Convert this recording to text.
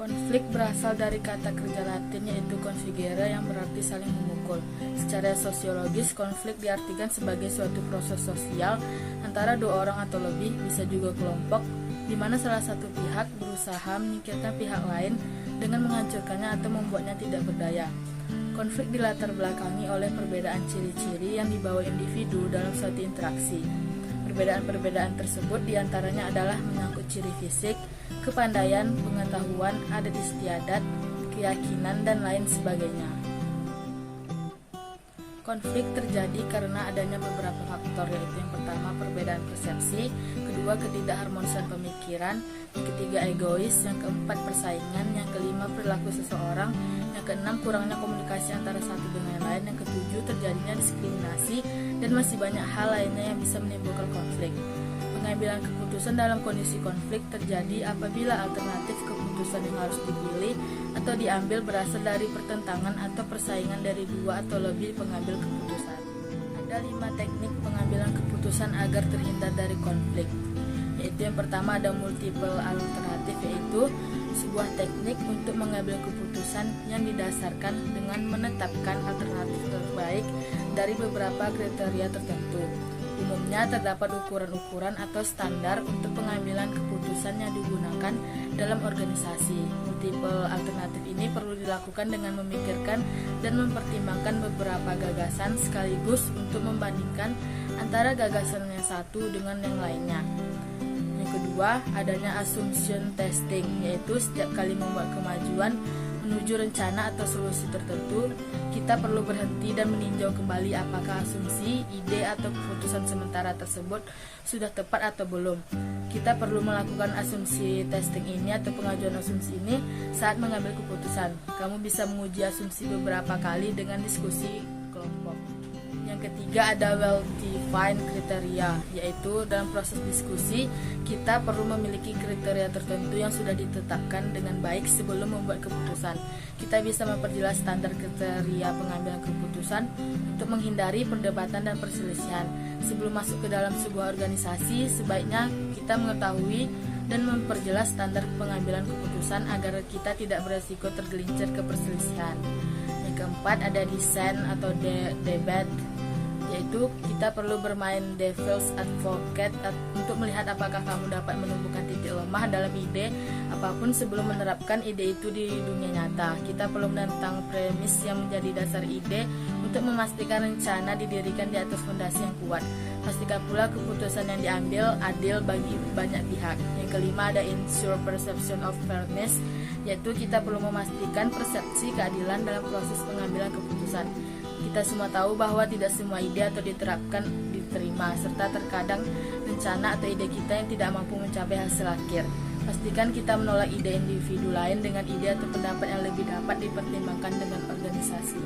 Konflik berasal dari kata kerja Latin yaitu configere yang berarti saling memukul. Secara sosiologis, konflik diartikan sebagai suatu proses sosial antara dua orang atau lebih, bisa juga kelompok, di mana salah satu pihak berusaha menyingkirkan pihak lain dengan menghancurkannya atau membuatnya tidak berdaya. Konflik dilatar belakangi oleh perbedaan ciri-ciri yang dibawa individu dalam suatu interaksi. Perbedaan-perbedaan tersebut diantaranya adalah menyangkut ciri fisik, kepandaian, pengetahuan, adat istiadat, keyakinan, dan lain sebagainya. Konflik terjadi karena adanya beberapa faktor, yaitu yang pertama perbedaan persepsi, kedua ketidakharmonisan pemikiran, yang ketiga egois, yang keempat persaingan, yang kelima perilaku seseorang, yang keenam kurangnya komunikasi antara satu dengan yang lain, yang ketujuh terjadinya diskriminasi, dan masih banyak hal lainnya yang bisa menimbulkan konflik. Pengambilan keputusan dalam kondisi konflik terjadi apabila alternatif keputusan yang harus dipilih atau diambil berasal dari pertentangan atau persaingan dari dua atau lebih pengambil keputusan. Ada 5 teknik pengambilan keputusan agar terhindar dari konflik, yaitu yang pertama ada multiple alternatif, yaitu sebuah teknik untuk mengambil keputusan yang didasarkan dengan menetapkan alternatif terbaik dari beberapa kriteria tertentu. Umumnya terdapat ukuran-ukuran atau standar untuk pengambilan keputusan yang digunakan dalam organisasi. Multiple alternatif ini perlu dilakukan dengan memikirkan dan mempertimbangkan beberapa gagasan sekaligus untuk membandingkan antara gagasan yang satu dengan yang lainnya. Yang kedua, adanya assumption testing, yaitu setiap kali membuat kemajuan menuju rencana atau solusi tertentu, kita perlu berhenti dan meninjau kembali apakah asumsi, ide, atau keputusan sementara tersebut sudah tepat atau belum. Kita perlu melakukan asumsi testing ini atau pengajuan asumsi ini saat mengambil keputusan. Kamu bisa menguji asumsi beberapa kali dengan diskusi kelompok. Yang ketiga ada well-defined kriteria, yaitu dalam proses diskusi kita perlu memiliki kriteria tertentu yang sudah ditetapkan dengan baik sebelum membuat keputusan. Kita bisa memperjelas standar kriteria pengambilan keputusan untuk menghindari perdebatan dan perselisihan. Sebelum masuk ke dalam sebuah organisasi, sebaiknya kita mengetahui dan memperjelas standar pengambilan keputusan agar kita tidak beresiko tergelincir ke perselisihan. Yang keempat ada design atau debate, yaitu kita perlu bermain devil's advocate untuk melihat apakah kamu dapat menemukan titik lemah dalam ide apapun sebelum menerapkan ide itu di dunia nyata. Kita perlu menentang premis yang menjadi dasar ide untuk memastikan rencana didirikan di atas fondasi yang kuat. Pastikan pula keputusan yang diambil adil bagi banyak pihak. Yang kelima ada ensure perception of fairness, yaitu kita perlu memastikan persepsi keadilan dalam proses pengambilan keputusan. Kita semua tahu bahwa tidak semua ide atau diterima, serta terkadang rencana atau ide kita yang tidak mampu mencapai hasil akhir. Pastikan kita menolak ide individu lain dengan ide atau pendapat yang lebih dapat dipertimbangkan dengan organisasi.